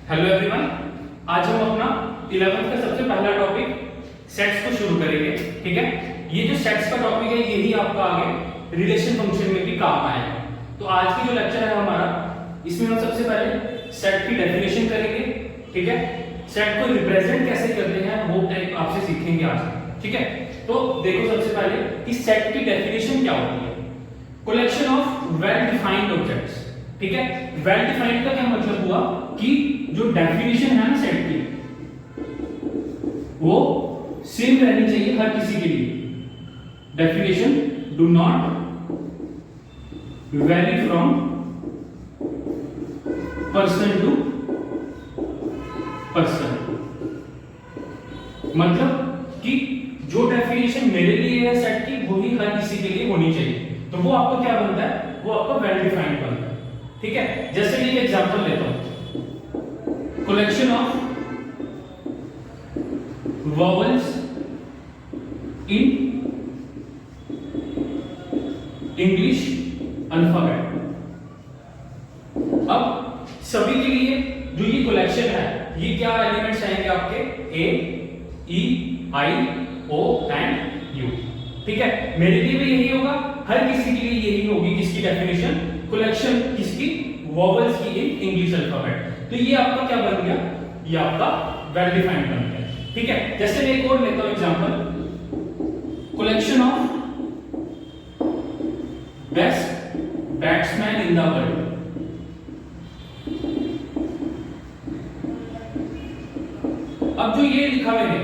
Hello everyone, आज हम अपना 11th का सबसे पहला टॉपिक सेट्स को शुरू करेंगे। ठीक है, ये जो सेट्स का टॉपिक है यही आपका आगे रिलेशन फंक्शन में भी काम आएगा। तो आज की जो लेक्चर है हमारा, इसमें हम सबसे पहले सेट की डेफिनेशन करेंगे। ठीक है, सेट को रिप्रेजेंट कैसे करते हैं वो टाइप आपसे सीखेंगे आज। ठीक है, तो देखो सबसे पहले कि सेट की डेफिनेशन क्या होती है। Collection of well defined objects. ठीक है, वेल डिफाइंड का क्या मतलब हुआ कि जो डेफिनेशन है ना सेट की, वो सेम रहनी चाहिए हर किसी के लिए। Definition do not vary from person to person. मतलब कि जो डेफिनेशन मेरे लिए है सेट की, वही हर किसी के लिए होनी चाहिए। तो वो आपको क्या बनता है, वो आपका वेल डिफाइंड बनता है। ठीक है, जैसे कि एक एग्जांपल लेता हूं, collection of vowels in English alphabet. अब सभी के लिए जो ये कलेक्शन है, ये क्या एलिमेंट्स आएंगे आपके, ए, ई, आई, ओ एंड यू। ठीक है, मेरे लिए भी यही होगा, हर किसी के लिए यही होगी। किसकी डेफिनेशन, कलेक्शन किसकी, वॉवल्स की इन इंग्लिश अल्फाबेट। तो ये आपका क्या बन गया, ये आपका वेल डिफाइंड बन गया। ठीक है, जैसे मैं एक और लेता हूं example, collection of best batsman in the world. अब जो ये लिखा मैंने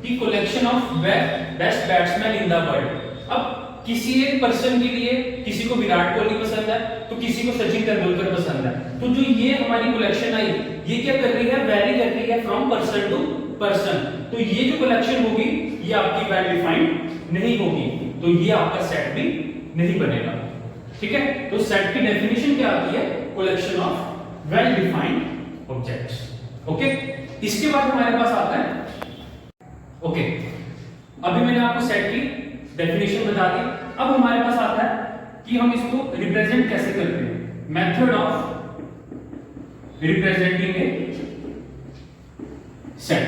कि collection of best batsman in the world, अब किसी एक पर्सन के लिए, किसी को विराट कोहली पसंद है तो किसी को सचिन तेंदुलकर पसंद है। तो जो ये हमारी कलेक्शन आई, ये क्या कर रही है, वेरी कर रही है फ्रॉम पर्सन टू पर्सन। तो ये जो कलेक्शन होगी ये आपकी वेल डिफाइंड नहीं होगी, तो ये आपका सेट भी नहीं बनेगा। ठीक है, तो सेट की डेफिनेशन क्या आती है, collection of well defined objects. Okay, इसके बाद हमारे पास आता है, ओके, अभी मैंने आपको सेट की डेफिनेशन बता दी। अब हमारे पास आता है कि हम इसको रिप्रेजेंट कैसे करते हैं। Method of representing A set.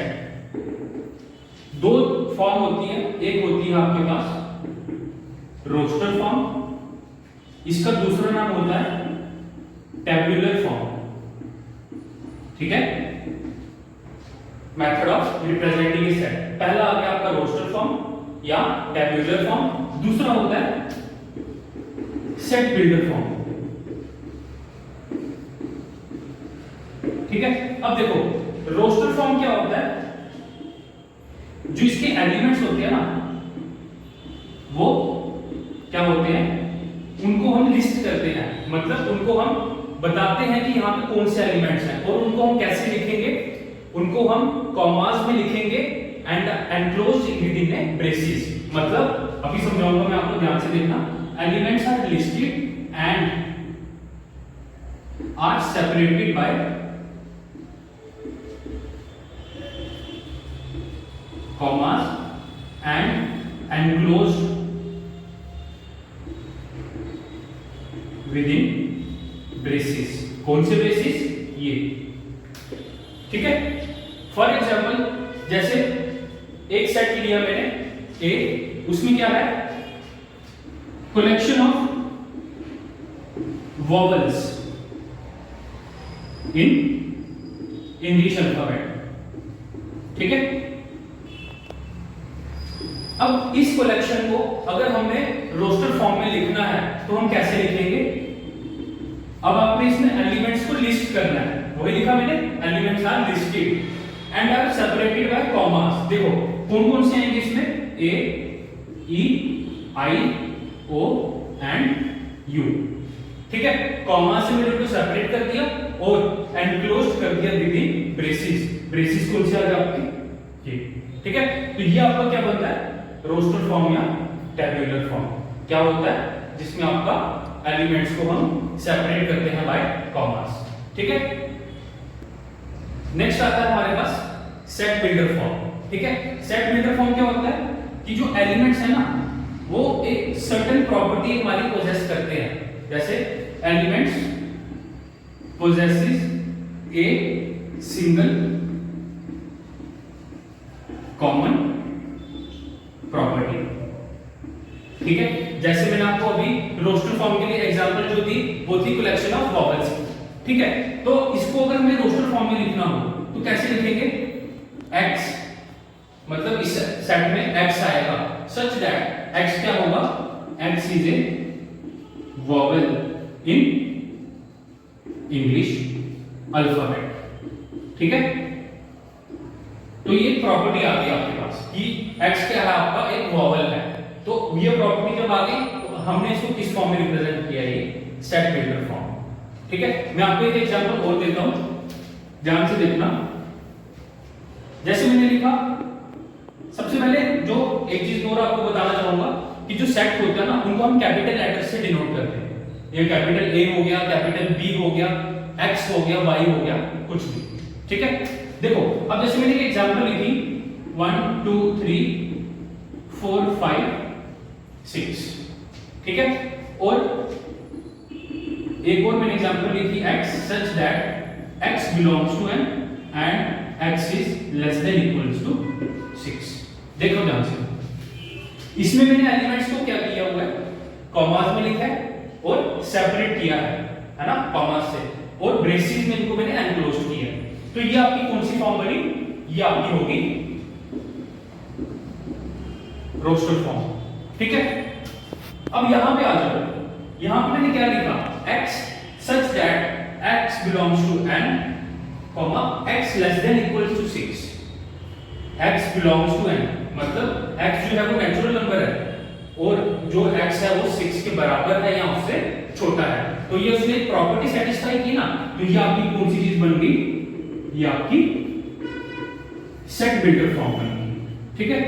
दो फॉर्म होती है, एक होती है आपके पास रोस्टर फॉर्म, इसका दूसरा नाम होता है टेबुलर फॉर्म। ठीक है, method of representing A set, पहला आ गया आपका रोस्टर फॉर्म या टेबुलर फॉर्म, दूसरा होता है सेट बिल्डर फॉर्म। ठीक है, अब देखो रोस्टर फॉर्म क्या होता है, जो इसके एलिमेंट्स होते हैं ना, वो क्या होते हैं, उनको हम लिस्ट करते हैं। मतलब उनको हम बताते हैं कि यहाँ पे कौन से एलिमेंट्स हैं, और उनको हम कैसे लिखेंगे, उनको हम कॉमास में लिखेंगे and enclosed within a braces. मतलब अभी समझाऊंगा मैं आपको, ध्यान से देखना। Elements are listed and are separated by commas and enclosed within braces. कौन से ब्रेसेस, ये। ठीक है, फॉर एग्जाम्पल जैसे एक सेट लिया मैंने ए, उसमें क्या है, collection of vowels in English alphabet. ठीक है, अब इस कलेक्शन को अगर हमें रोस्टर फॉर्म में लिखना है तो हम कैसे लिखेंगे। अब आपने इसमें एलिमेंट्स को लिस्ट करना है, वही लिखा मैंने, elements are listed and are separated by commas. देखो कौन कौन से आएंगे इसमें, ए, ई, आई, ओ एंड यू। ठीक है, कॉमा से मैंने उनको सेपरेट कर दिया और एनक्लोज्ड कर दिया विदिन ब्रेसेस। ब्रेसेस कौन से आ गए आपके, ये। ठीक है, तो ये आपका क्या बनता है, रोस्टर फॉर्म या टेबुलर फॉर्म। क्या होता है, जिसमें आपका एलिमेंट्स को हम सेपरेट करते हैं बाय कॉमास। ठीक है, नेक्स्ट आता है हमारे पास सेट बिल्डर फॉर्म। ठीक है, सेट बिल्डर फॉर्म क्या होता है कि जो एलिमेंट्स है ना, वो एक सर्टेन प्रॉपर्टी हमारी पोजेस करते हैं। जैसे elements possesses a roster form के लिए एग्जांपल जो दी वो थी कलेक्शन ऑफ वॉवेल्स, ठीक है। तो इसको अगर हमें रोस्टर फॉर्म में लिखना हो तो कैसे लिखेंगे, x मतलब इस सेट में x आएगा सच दैट x क्या होगा, x is a vowel in English alphabet, ठीक है। तो ये प्रॉपर्टी आ गई आपके पास कि x क्या है, आपका एक वॉवेल है। तो ये प्रॉपर्टी जब आ गई तो हमने इसको किस फॉर्म में रिप्रेजेंट किया, ये सेट बिल्डर फॉर्म, ठीक है। मैं आपको एक एग्जांपल और देता हूं, ध्यान से देखना। जैसे मैंने लिखा, सबसे पहले जो एक चीज और आपको बताना चाहूंगा कि जो सेट होता है ना उनको हम कैपिटल लेटर से डिनोट करते हैं। ये कैपिटल A हो गया, कैपिटल B हो गया, X हो गया, Y हो गया, कुछ भी, ठीक है। देखो अब जैसे मैंने एक एग्जांपल लिखी 1 2 3 4 5 6, ठीक है। और एक और मैंने एग्जांपल लिखी x such that x belongs to n and x is less than equals to 6। देखो ध्यान से, इसमें मैंने एलिमेंट्स को क्या किया हुआ है, कॉमास में लिखा है और सेपरेट किया है ना कॉमास से, और ब्रेसेस में इनको मैंने एनक्लोज किया है। तो ये आपकी कौन सी फॉर्म बनी, ये आपकी होगी रोस्टर फॉर्म, ठीक है। अब यहां पे आ जाओ, यहां पे मैंने क्या लिखा, x such that x belongs to n, x less than equals to 6। x belongs to n मतलब x जो है वो नेचुरल नंबर है और जो x है वो 6 के बराबर है या उससे छोटा है। तो ये उसने प्रॉपर्टी सेटिस्फाई की ना, तो ये आपकी कौन सी चीज बन गई, ये आपकी सेट बिल्डर फॉर्म बन गई, ठीक है।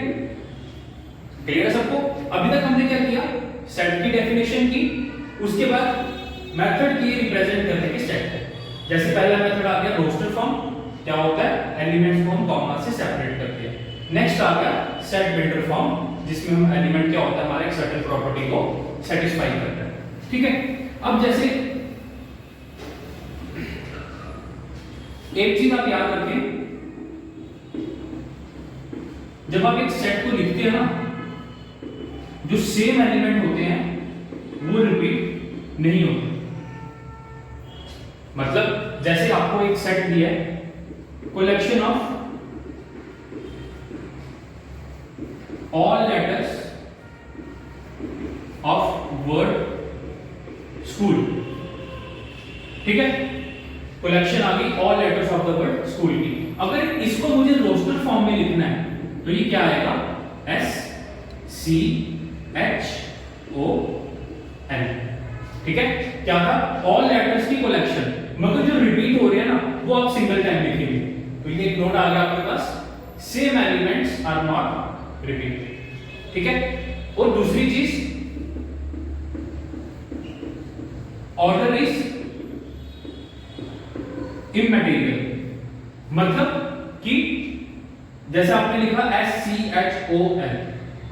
क्लियर है सबको। अभी तक हमने क्या किया, सेट की डेफिनेशन की, उसके बाद मेथड की रिप्रेजेंट करने के सेट है। जैसे पहला मेथड आ गया रोस्टर फॉर्म, क्या होता है, एलिमेंट्स को हम कॉमा से सेपरेट करते हैं। नेक्स्ट आ गया सेट बिल्डर फॉर्म, जिसमें हम एलिमेंट क्या होता है हमारे एक सर्टेन प्रॉपर्टी को सेटिस्फाई करते हैं, ठीक है। अब जैसे एक चीज आप याद रखें, जब आप एक सेट को लिखते हैं ना, जो सेम एलिमेंट होते हैं वो रिपीट नहीं होते। मतलब जैसे आपको एक सेट दिया है, collection of all letters of word school, ठीक है। कलेक्शन आ गई all letters of the word school की। अगर इसको मुझे रोस्टर फॉर्म में लिखना है तो ये क्या आएगा, SCHON, ठीक है। क्या था, ऑल लेटर्स की कलेक्शन, मगर जो रिपीट हो रहे हैं ना वो आप सिंगल टाइम लिखेंगे। तो ये एक नोट आ गया आपके पास, same elements are not repeated, ठीक है। और दूसरी चीज, ऑर्डर इज इमैटेरियल, मतलब कि जैसे आपने लिखा SCHON,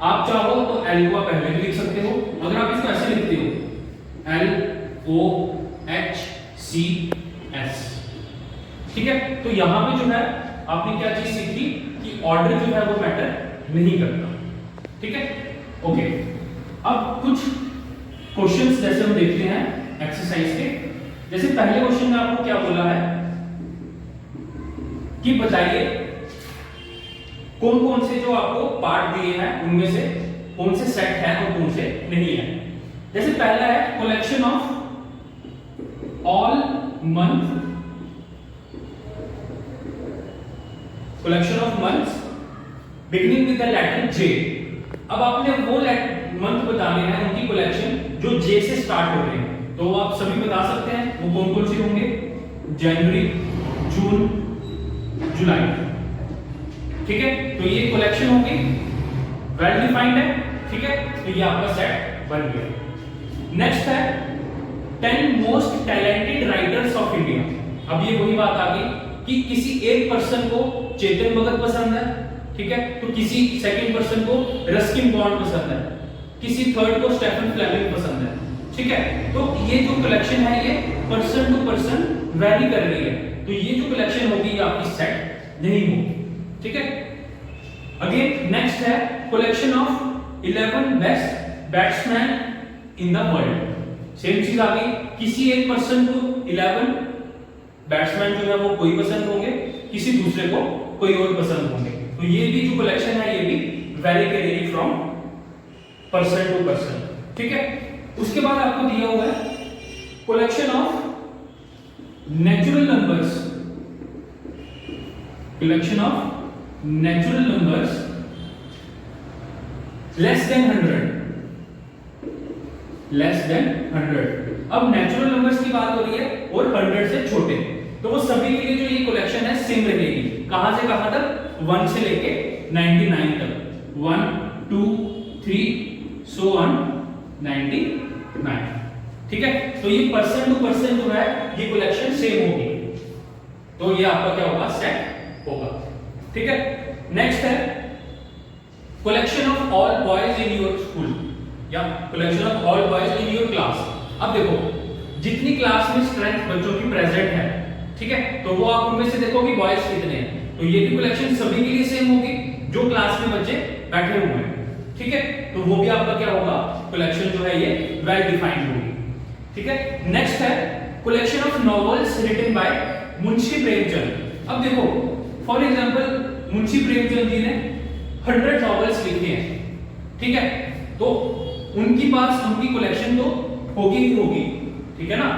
आप चाहो तो L को पहले भी लिख सकते हो, अगर आप इसको ऐसे लिखते हो LOHCS, ठीक है। तो यहां पे जो है आपने क्या चीज सीखी कि ऑर्डर जो है वो मैटर नहीं करता, ठीक है। ओके, अब कुछ क्वेश्चंस जैसे हम देखते हैं एक्सरसाइज के। जैसे पहले क्वेश्चन में आपको क्या बोला है कि बताइए कौन कौन से जो आपको पार्ट दिए हैं उनमें से कौन से सेट है और कौन से नहीं है। जैसे पहला है collection of all month, collection of months beginning with the letter J। अब आपने वो मंथ बताने हैं उनकी कलेक्शन जो J से स्टार्ट हो रहे हैं, तो आप सभी बता सकते हैं वो कौन कौन से होंगे, जनवरी, जून, जुलाई, ठीक है। तो ये कलेक्शन होगी, वेल डिफाइंड है, ठीक है। तो ये आपका सेट बन गया। नेक्स्ट है 10 most talented writers of India. अब ये वही बात आ गई कि किसी एक पर्सन को चेतन भगत पसंद है, ठीक है, तो किसी सेकंड पर्सन को रस्किन बॉन्ड पसंद है, किसी थर्ड को स्टेफन फ्लेमिंग पसंद है, ठीक है। तो ये जो कलेक्शन है ये पर्सन टू पर्सन वेरी कर रही है, तो ये जो कलेक्शन होगी ये आपकी सेट नहीं होगी, ठीक है। अगेन नेक्स्ट है collection of 11 best batsman in the world. Same चीज आ गई, किसी एक पर्सन को 11 बैट्समैन जो है वो कोई पसंद होंगे, किसी दूसरे को कोई और पसंद होंगे। तो ये भी जो कलेक्शन है ये भी वेरी करेगी फ्रॉम पर्सन टू पर्सन, ठीक है। उसके बाद आपको दिया हुआ है collection of natural numbers, collection of natural numbers less than 100, less than 100। अब नेचुरल नंबर्स की बात हो रही है और 100 से छोटे, तो वो सभी के लिए जो ये कलेक्शन है सेम रहेगी। कहां से कहां तक? 1 से लेके 99 तक, 1 2 3 सो ऑन 99, ठीक है। तो ये पर्सन टू पर्सन जो है ये कलेक्शन सेम होगी, तो ये आपका क्या होगा? सेट होगा, ठीक है। नेक्स्ट है collection of all boys in your school या collection of all boys in your class. अब देखो जितनी क्लास में स्ट्रेंथ बच्चों की प्रेजेंट है, ठीक है, तो वो आप उनमें से देखो कि बॉयज कितने हैं, तो ये भी कलेक्शन सभी के लिए सेम होगी जो क्लास में बच्चे बैठे हुए हैं, ठीक है। तो वो भी आपका क्या होगा? कलेक्शन जो है ये वेल डिफाइंड होगी, ठीक है। नेक्स्ट है collection of novels written by Munshi Premchand. अब देखो फॉर एग्जांपल मुंशी प्रेमचंद जी ने 100 नॉवेल्स लिखे हैं, ठीक है, तो उनकी पास उनकी कलेक्शन तो होगी ही होगी, ठीक है ना,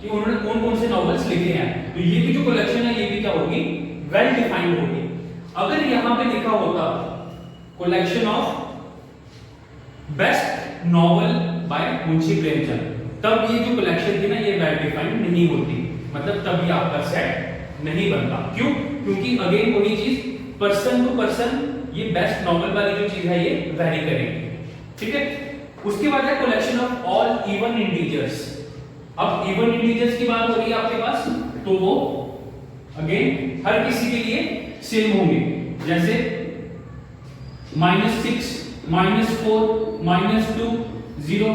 कि उन्होंने कौन कौन से नॉवेल्स लिखे हैं। तो ये भी जो कलेक्शन है ये भी क्या होगी? वेल डिफाइंड होगी। अगर यहां पे लिखा होता collection of best novel by Munshi Premchand, तब ये जो कलेक्शन थी ना ये वेल डिफाइंड नहीं होती, मतलब तब ये आपका सेट नहीं बनता। क्यों? क्योंकि अगेन वही चीज, पर्सन टू पर्सन ये बेस्ट नॉवेल वाली जो चीज है ये वेरी करेगी, ठीक है। उसके बाद है collection of all even integers. अब इवन इंटीजर्स की बात हो रही है आपके पास, तो वो अगेन हर किसी के लिए सेम होंगे, जैसे -6 -4 -2 0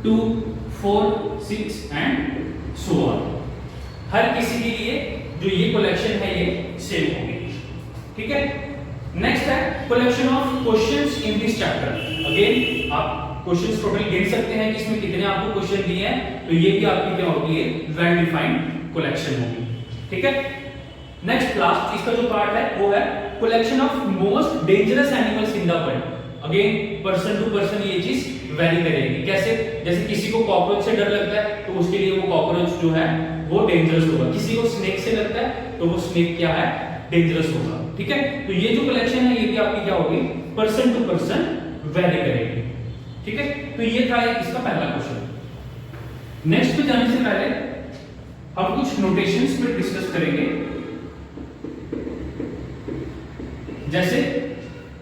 2 4 6 एंड सो ऑन। हर किसी के लिए जो ये कलेक्शन है ये सेम होगी, ठीक है। नेक्स्ट है collection of questions in this chapter. Again आप क्वेश्चंस टोटल गिन सकते हैं कि इसमें कितने आपको क्वेश्चन दिए हैं, तो ये भी आपकी क्या होगी? वेल डिफाइंड कलेक्शन होगी, ठीक है। नेक्स्ट लास्ट इसका जो पार्ट है वो है collection of most dangerous animals in the world. Again person to person ये चीज वेरी करेगी। कैसे? जैसे किसी को कॉकरोच से डर लगता है तो उसके लिए वो कॉकरोच जो है वो डेंजरस होगा, किसी को स्नेक से लगता है तो वो स्नेक क्या है? डेंजरस होगा, ठीक है। तो ये जो कलेक्शन है ये भी आपकी क्या होगी? पर्सन टू पर्सन वेरी करेगी, ठीक है। तो ये था इसका पहला क्वेश्चन। नेक्स्ट पे जाने से पहले हम कुछ नोटेशंस पे डिस्कस करेंगे। जैसे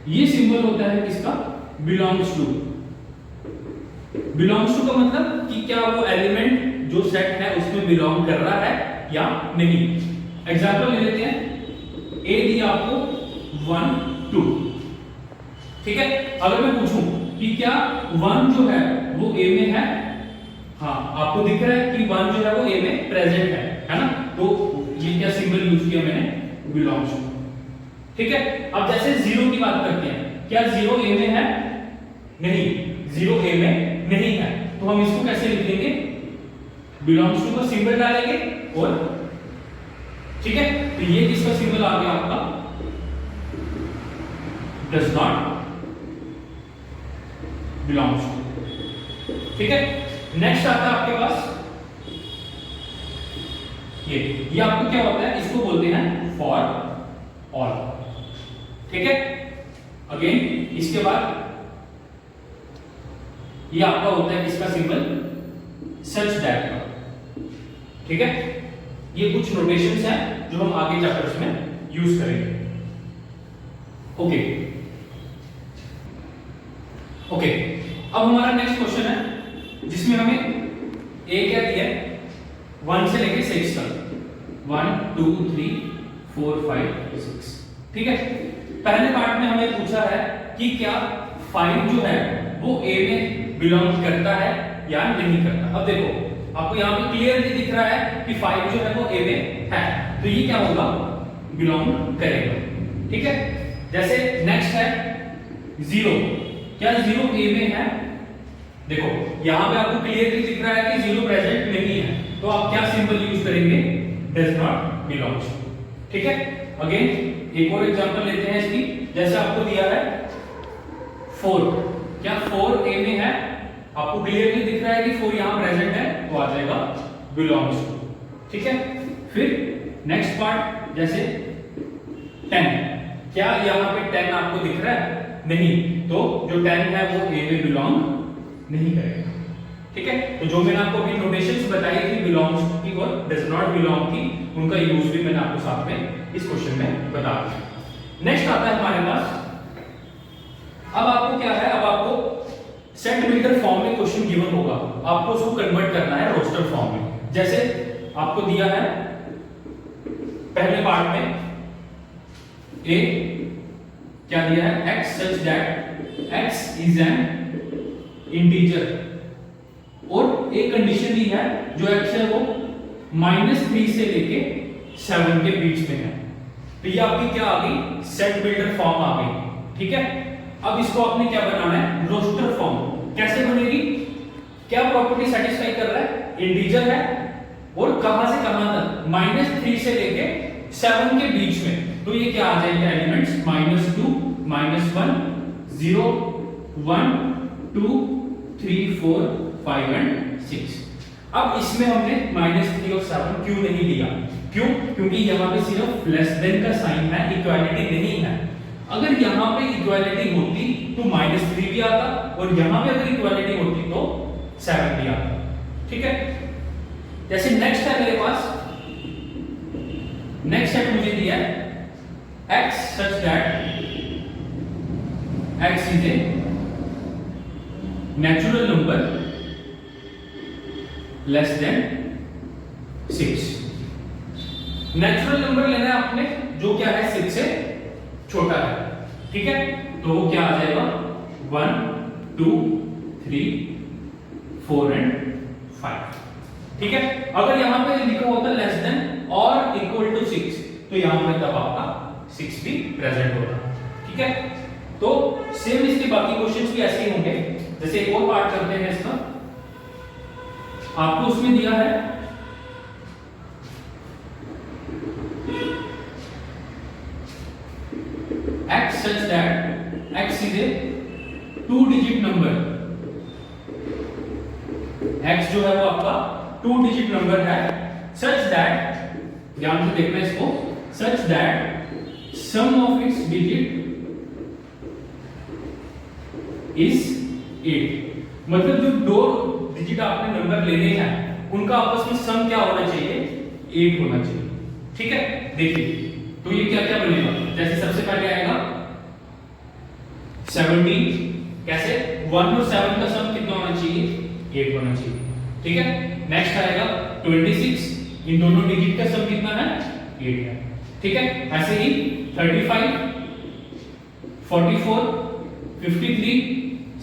ये सिंबल होता है किसका? Belongs to. बिलोंग्स टू का मतलब कि क्या वो एलिमेंट जो सेट है उसमें बिलोंग कर रहा है या नहीं। एग्जांपल ले लेते हैं, ए दिया आपको 1 2, ठीक है। अगर मैं पूछूं कि क्या 1 जो है वो ए में है, हाँ आपको दिख रहा है कि 1 जो है वो ए में प्रेजेंट है ना, तो ये क्या सिंबल यूज किया मैंने? बिलोंग्स टू, ठीक है। अब जैसे 0 की बात करते हैं, क्या 0 ए में है? नहीं, 0 ए में नहीं है, तो हम इसको कैसे लिख देंगे? बिलोंग्स टू का सिंबल डालेंगे और, ठीक है। तो ये किसका सिंबल आ गया आपका? डज नॉट बिलोंग्स टू, ठीक है। नेक्स्ट आता है आपके पास ये आपको क्या होता है? इसको बोलते हैं फॉर ऑल, ठीक है। अगेन इसके बाद ये आपका होता है किसका सिंबल? सच दैट का, ठीक है। ये कुछ नोटेशंस हैं जो हम आगे चैप्टर्स में यूज करेंगे। ओके ओके, अब हमारा नेक्स्ट क्वेश्चन है जिसमें हमें ए क्या दिया है? 1 से लेके 6 तक, 1 2 3 4 5 6, ठीक है। पहले पार्ट में हमें पूछा है कि क्या 5 जो है वो ए में बिलोंग करता है या नहीं करता। अब देखो आपको यहाँ पे क्लियरली दिख रहा है कि 5 जो है वो ए में है, तो ये क्या होगा? बिलोंग करेगा, ठीक है। जैसे नेक्स्ट है 0, क्या 0 ए में है? देखो यहाँ पे आपको क्लियरली दिख रहा है कि तो आप क्या सिंबल यूज करेंगे, डज नॉट बिलोंग्स टू। ठीक है, अगेन एक और एग्जांपल लेते हैं इसकी, जैसे आपको दिया है 4, क्या 4 ए में है, आपको क्लियरली दिख रहा है कि 4 यहां प्रेजेंट है, तो आ जाएगा बिलोंग्स टू। ठीक है, फिर नेक्स्ट पार्ट जैसे 10, क्या यहां पे 10 आपको दिख रहा है, नहीं, तो जो 10 है वो ए में बिलोंग नहीं करेगा। ठीक है, तो जो मैंने आपको अभी नोटेशंस बताई थी बिलोंग्स की और डज नॉट बिलोंग की, उनका यूज भी मैंने आपको साथ में इस क्वेश्चन में बता दिया। नेक्स्ट आता है हमारे पास, अब आपको क्या है, अब आपको सेट बिल्डर फॉर्म में क्वेश्चन गिवन होगा, आपको उसको कन्वर्ट करना है रोस्टर फॉर्म में। जैसे आपको दिया है पहले पार्ट में ए क्या दिया है, x such that x is an integer, और एक कंडीशन दी है जो x है वो -3 से लेके 7 के बीच में है। तो ये आपकी क्या आ गई, सेट बिल्डर फॉर्म आ गई। ठीक है, अब इसको आपने क्या बनाना है, रोस्टर फॉर्म। कैसे बनेगी, क्या प्रॉपर्टी सेटिस्फाई कर रहा है, इंटीजर है और कहां से कहां तक, -3 से लेके 7 के बीच में, तो ये क्या आ जाएगा एलिमेंट्स -2 -1 0 1 2 3 4 5 एंड 6। अब इसमें हमने -3 और 7 क्यों नहीं लिया, क्यों, क्योंकि यहाँ पे सिर्फ लेस देन का साइन है, इक्वालिटी नहीं है। अगर यहाँ पे इक्वालिटी होती तो -3 भी आता, और यहाँ पे अगर इक्वालिटी होती तो 7 भी आता। ठीक है, जैसे नेक्स्ट है मेरे पास, नेक्स्ट सेट मुझे दिया है x such that x is a natural number less than 6। Natural number लेना है आपने जो क्या है 6 से छोटा है। ठीक है, तो वो क्या आ जाएगा 1 2 3 4 एंड 5। ठीक है, अगर यहां पे लिखा होता लेस देन और इक्वल टू 6, तो यहां पे तब आपका 6 भी प्रेजेंट होगा। ठीक है, तो सेम इसके बाकी क्वेश्चंस भी ऐसे ही होंगे। जैसे एक और पार्ट करते हैं इसका, आपको उसमें दिया है x such that x is a 2 digit number, x जो है वो आपका 2 डिजिट नंबर है, such that, ध्यान से देखना इसको, such that sum of its digit is 8। मतलब जो 2 डिजिट आपने नंबर लेने हैं उनका आपस में सम क्या होना चाहिए, 8 होना चाहिए। ठीक है, देखिए तो ये क्या क्या बनेगा, जैसे सबसे पहले आएगा 17, कैसे 1 और 7 का सम कितना होना चाहिए, 8 होना चाहिए। ठीक है, नेक्स्ट आएगा 26, इन दोनों डिजिट का सम कितना है, 8 है। ठीक है, ऐसे ही 35 44 53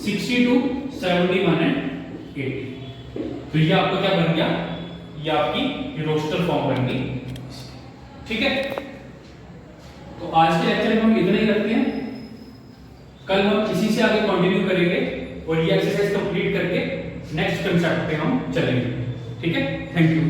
62 71 एंड 80। तो ये आपका क्या बन गया, ये आपकी रोस्टर फॉर्म बन गई। ठीक है, तो आज के लेक्चर में हम इतना ही रखते हैं, कल हम इसी से आगे कंटिन्यू करेंगे और ये एक्सरसाइज कंप्लीट करके नेक्स्ट कंसेप्ट पे हम चलेंगे। ठीक है, थैंक यू।